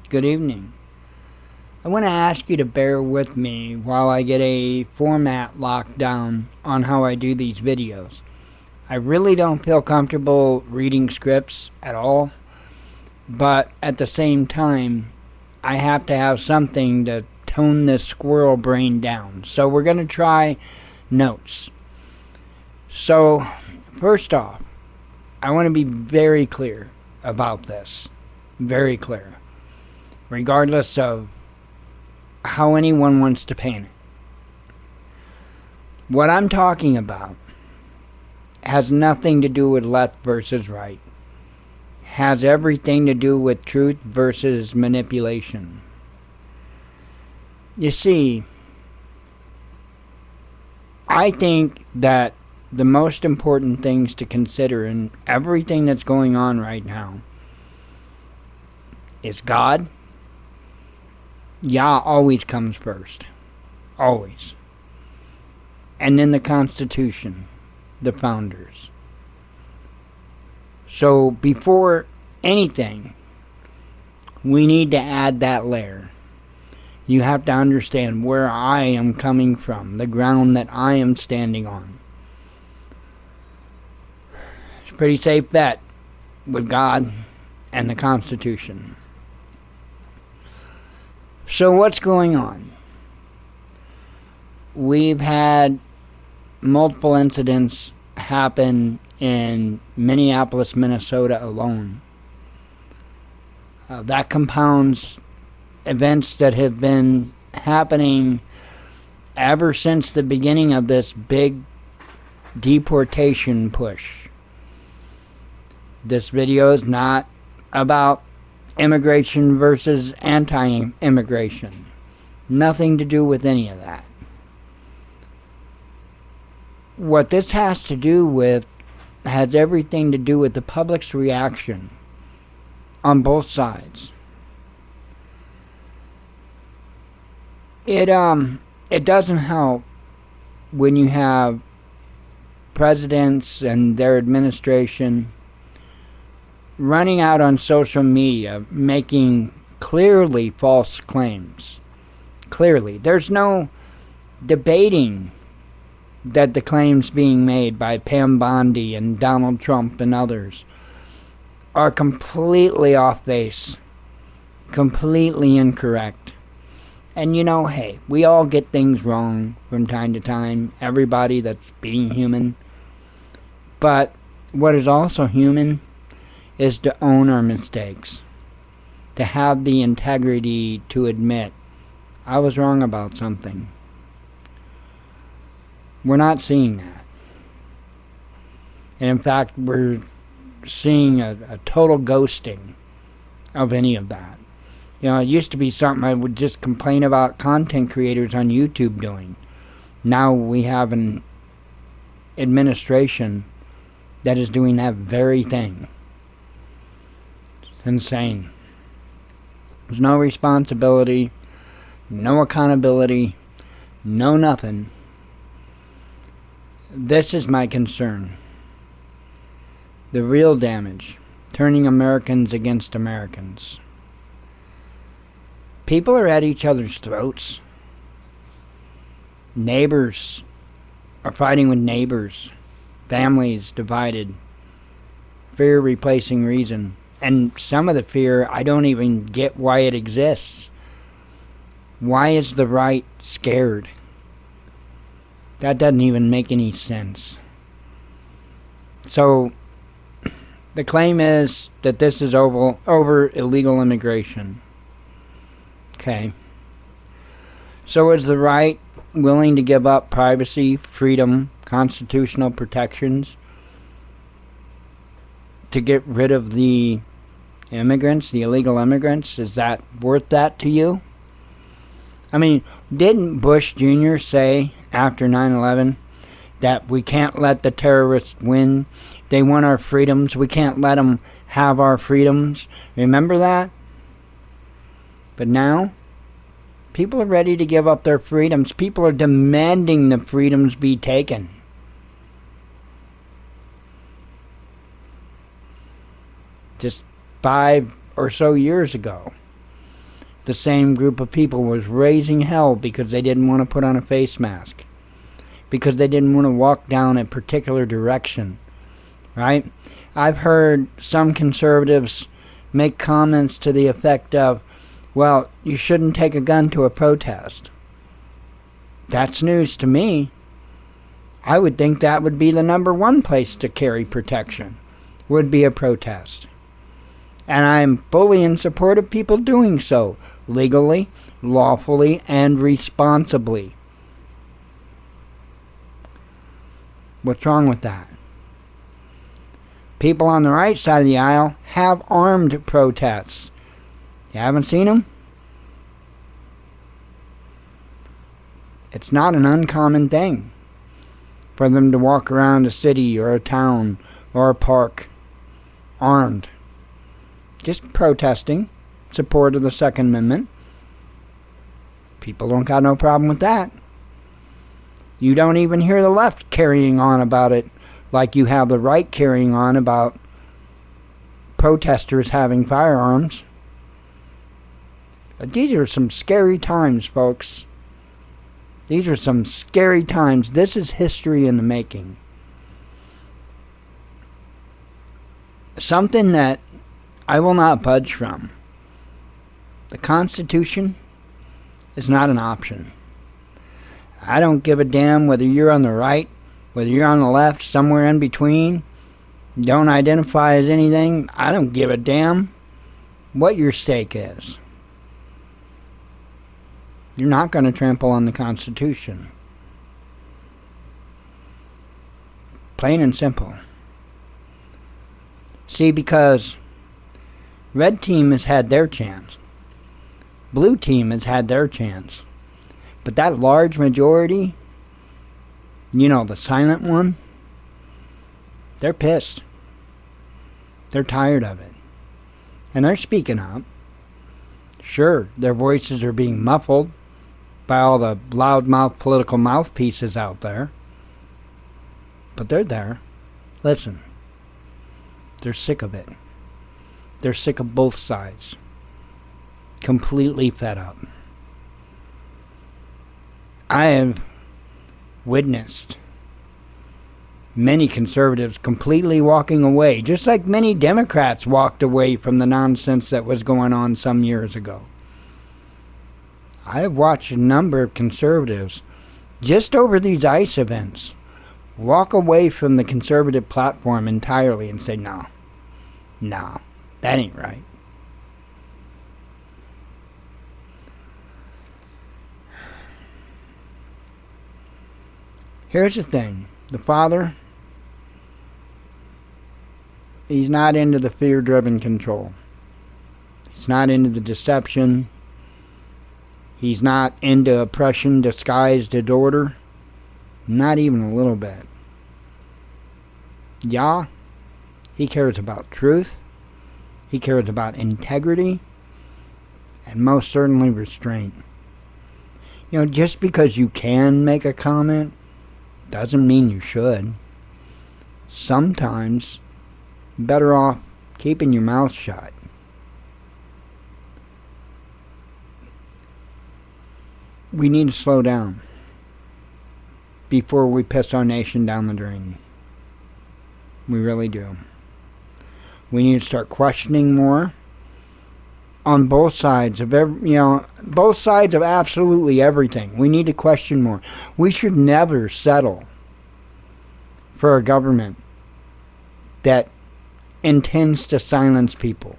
Good evening. I want to ask you to bear with me while I get a format locked down on how I do these videos. I really don't feel comfortable reading scripts at all, but at the same time, I have to have something to tone this squirrel brain down. So we're going to try notes. So, first off, I want to be very clear about this. Very clear. Regardless of how anyone wants to paint it. What I'm talking about has nothing to do with left versus right. Has everything to do with truth versus manipulation. You see, I think that the most important things to consider in everything that's going on right now is God. Yah always comes first. Always. And then the Constitution, the founders. So before anything, we need to add that layer. You have to understand where I am coming from, the ground that I am standing on. It's a pretty safe bet with God and the Constitution. So what's going on? We've had multiple incidents happen in Minneapolis, Minnesota alone. That compounds events that have been happening ever since the beginning of this big deportation push. This video is not about immigration versus anti-immigration. Nothing to do with any of that. What this has to do with has everything to do with the public's reaction on both sides. It doesn't help when you have presidents and their administration running out on social media making clearly false claims. Clearly. There's no debating that the claims being made by Pam Bondi and Donald Trump and others are completely off base. Completely incorrect. And hey, we all get things wrong from time to time. Everybody that's being human. But what is also human is to own our mistakes. To have the integrity to admit, I was wrong about something. We're not seeing that. And in fact, we're seeing a total ghosting of any of that. It used to be something I would just complain about content creators on YouTube doing. Now we have an administration that is doing that very thing. It's insane. There's no responsibility, no accountability, no nothing. This is my concern. The real damage. Turning Americans against Americans. People are at each other's throats. Neighbors are fighting with neighbors. Families divided. Fear replacing reason. And some of the fear, I don't even get why it exists. Why is the right scared? That doesn't even make any sense. So, the claim is that this is over illegal immigration. Okay. So is the right willing to give up privacy, freedom, constitutional protections to get rid of the immigrants, the illegal immigrants? Is that worth that to you? I mean, didn't Bush Jr. say after 9/11 that we can't let the terrorists win? They want our freedoms. We can't let them have our freedoms. Remember that? But now, people are ready to give up their freedoms. People are demanding the freedoms be taken. Just 5 or so years ago, the same group of people was raising hell because they didn't want to put on a face mask, because they didn't want to walk down a particular direction, right? I've heard some conservatives make comments to the effect of, well, you shouldn't take a gun to a protest. That's news to me. I would think that would be the number one place to carry protection, would be a protest. And I'm fully in support of people doing so, legally, lawfully, and responsibly. What's wrong with that? People on the right side of the aisle have armed protests. You haven't seen them? It's not an uncommon thing for them to walk around a city or a town or a park armed, just protesting support of the Second Amendment. People don't got no problem with that. You don't even hear the left carrying on about it like you have the right carrying on about protesters having firearms. These are some scary times, folks. These are some scary times. This is history in the making. Something that I will not budge from. The Constitution is not an option. I don't give a damn whether you're on the right, whether you're on the left, somewhere in between. Don't identify as anything. I don't give a damn what your stake is. You're not going to trample on the Constitution. Plain and simple. See, because red team has had their chance. Blue team has had their chance. But that large majority, you know, the silent one, they're pissed. They're tired of it. And they're speaking up. Sure, their voices are being muffled by all the loudmouth political mouthpieces out there. But they're there. Listen. They're sick of it. They're sick of both sides. Completely fed up. I have witnessed many conservatives completely walking away, just like many Democrats walked away from the nonsense that was going on some years ago. I have watched a number of conservatives, just over these ICE events, walk away from the conservative platform entirely and say, no, that ain't right. Here's the thing. The Father, He's not into the fear-driven control. He's not into the deception. He's not into oppression disguised as order. Not even a little bit. Yeah, He cares about truth. He cares about integrity. And most certainly restraint. You know, just because you can make a comment doesn't mean you should. Sometimes better off keeping your mouth shut. We need to slow down before we piss our nation down the drain. We really do. We need to start questioning more on both sides of both sides of absolutely everything. We need to question more. We should never settle for a government that intends to silence people.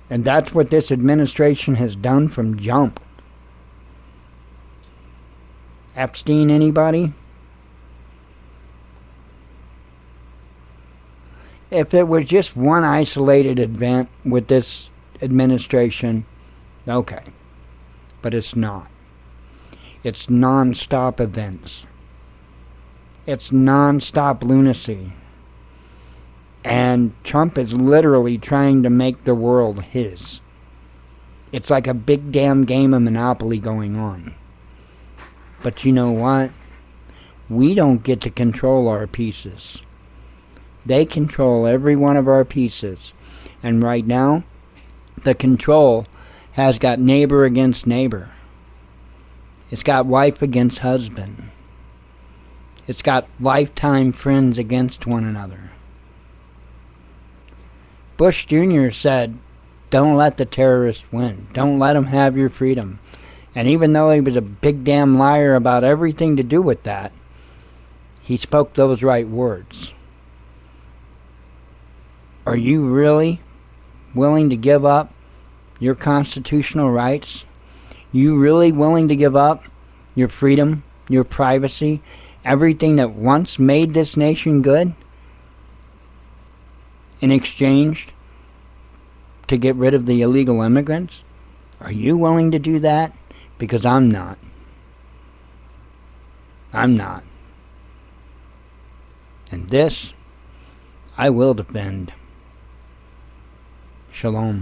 And that's what this administration has done from jump. Epstein, anybody? If it was just one isolated event with this administration, okay. But it's not. It's non-stop events. It's non-stop lunacy. And Trump is literally trying to make the world his. It's like a big damn game of Monopoly going on. But you know what? We don't get to control our pieces. They control every one of our pieces. And right now, the control has got neighbor against neighbor. It's got wife against husband. It's got lifetime friends against one another. Bush Jr. said, don't let the terrorists win. Don't let them have your freedom. And even though he was a big damn liar about everything to do with that, he spoke those right words. Are you really willing to give up your constitutional rights? You really willing to give up your freedom, your privacy, everything that once made this nation good in exchange to get rid of the illegal immigrants? Are you willing to do that? Because I'm not. I'm not. And this, I will defend. Shalom.